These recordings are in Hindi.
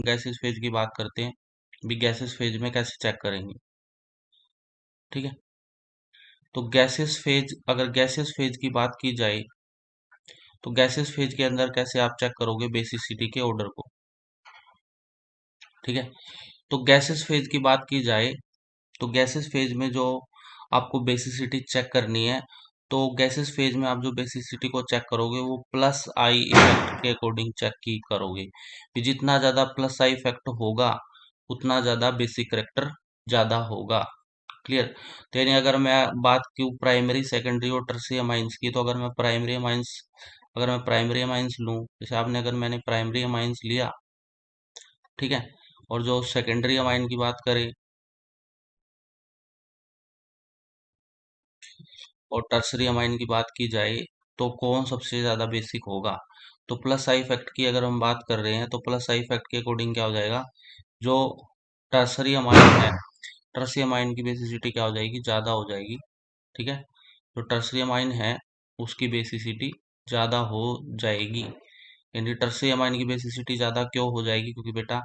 गैसेस फेज की बात करते हैं। भी गैसेस फेज में कैसे चेक करेंगे, ठीक है। तो गैसेस फेज, अगर गैसेस फेज की बात की जाए तो गैसेस फेज के अंदर कैसे आप चेक करोगे बेसिसिटी के ऑर्डर को, ठीक है। तो गैसेस फेज की बात की जाए तो गैसेस फेज में जो आपको बेसिसिटी चेक करनी है, तो गैसेस फेज में आप जो बेसिसिटी को चेक करोगे वो प्लस आई इफेक्ट के अकॉर्डिंग चेक की करोगे। कि जितना ज़्यादा प्लस आई इफेक्ट होगा उतना ज़्यादा बेसिक करेक्टर ज़्यादा होगा। क्लियर। तो यानी अगर मैं बात की प्राइमरी सेकेंडरी और टर्शियरी अमाइंस की, तो अगर मैं प्राइमरी अमाइंस लूँ, जैसे मैंने प्राइमरी अमाइंस लिया, ठीक है। और जो सेकेंडरी अमाइन की बात करें और टर्सरी अमाइन की बात की जाए तो कौन सबसे ज़्यादा बेसिक होगा, तो प्लस आई इफेक्ट की अगर हम बात कर रहे हैं तो प्लस आई इफेक्ट के अकॉर्डिंग क्या हो जाएगा, जो टर्सरी अमाइन है, टर्सरी अमाइन की बेसिसिटी क्या हो जाएगी, ज़्यादा हो जाएगी, ठीक है। जो टर्सरी अमाइन है उसकी बेसिसिटी ज़्यादा हो जाएगी। यानी टर्सरी अमाइन की बेसिसिटी ज़्यादा क्यों हो जाएगी, क्योंकि बेटा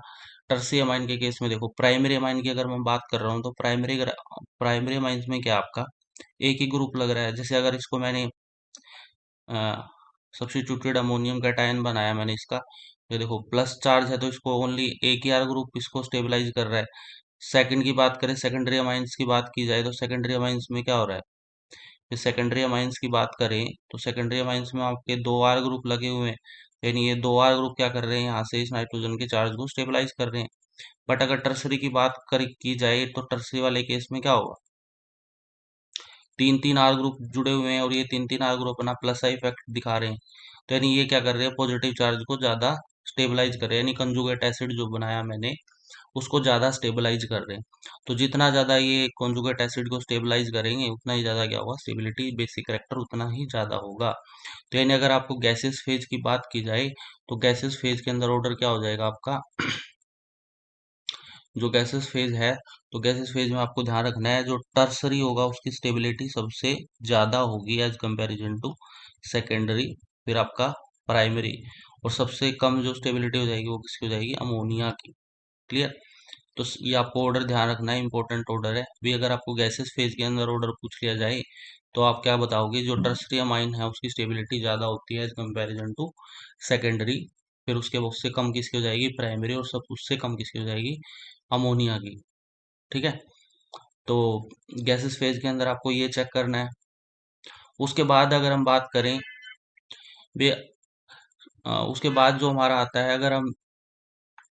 टर्सरी अमाइन के केस में देखो, प्राइमरी अमाइन की अगर मैं बात कर रहा हूँ तो प्राइमरी अमाइंस में क्या आपका एक ही ग्रुप लग रहा है। जैसे अगर इसको मैंने सब्स्टिट्यूटेड अमोनियम कैटायन बनाया मैंने इसका, ये देखो प्लस चार्ज है तो इसको ओनली एक ही आर ग्रुप इसको स्टेबलाइज कर रहा है। सेकंड की बात करें, सेकेंडरी अमाइंस की बात की जाए तो सेकेंडरी अमाइंस में क्या हो रहा है, फिर सेकेंडरी अमाइंस की बात करें तो सेकेंडरी अमाइंस में आपके दो आर ग्रुप लगे हुए हैं, यानी ये दो आर ग्रुप क्या कर रहे हैं, यहाँ से इस नाइट्रोजन के चार्ज को स्टेबलाइज कर रहे हैं। बट अगर टर्सरी की बात की जाए तो टर्सरी वाले केस में क्या होगा, तीन तीन आर ग्रुप जुड़े हुए हैं और ये तीन तीन आर ग्रुप अपना प्लस आई इफेक्ट दिखा रहे हैं। तो यानी ये क्या कर रहे हैं, पॉजिटिव चार्ज को ज्यादा स्टेबलाइज कर रहे हैं, यानी कंजुगेट एसिड जो बनाया मैंने उसको ज्यादा स्टेबलाइज कर रहे हैं। तो जितना ज्यादा ये कंजुगेट एसिड को स्टेबलाइज करेंगे उतना ही ज्यादा क्या होगा, स्टेबिलिटी बेसिक करेक्टर उतना ही ज्यादा होगा। तो यानी अगर आपको गैसेस फेज की बात की जाए तो गैसेस फेज के अंदर ऑर्डर क्या हो जाएगा आपका, जो गैसेस फेज है, तो गैसेस फेज में आपको ध्यान रखना है जो टर्सरी होगा उसकी स्टेबिलिटी सबसे ज्यादा होगी एज कंपैरिजन टू सेकेंडरी, फिर आपका प्राइमरी, और सबसे कम जो स्टेबिलिटी हो जाएगी वो किसकी हो जाएगी, अमोनिया की। क्लियर। तो ये आपको ऑर्डर ध्यान रखना है, इंपॉर्टेंट ऑर्डर है। अभी अगर आपको गैसेस फेज के अंदर ऑर्डर पूछ लिया जाए तो आप क्या बताओगे, जो टर्सरी अमाइन है उसकी स्टेबिलिटी ज्यादा होती है एज कंपैरिजन टू सेकेंडरी, फिर उससे कम किसकी हो जाएगी, प्राइमरी, और सब उससे कम किसकी हो जाएगी, अमोनिया की। ठीक है। तो गैसेस फेज के अंदर आपको ये चेक करना है। उसके बाद अगर हम बात करें, उसके बाद जो हमारा आता है, अगर हम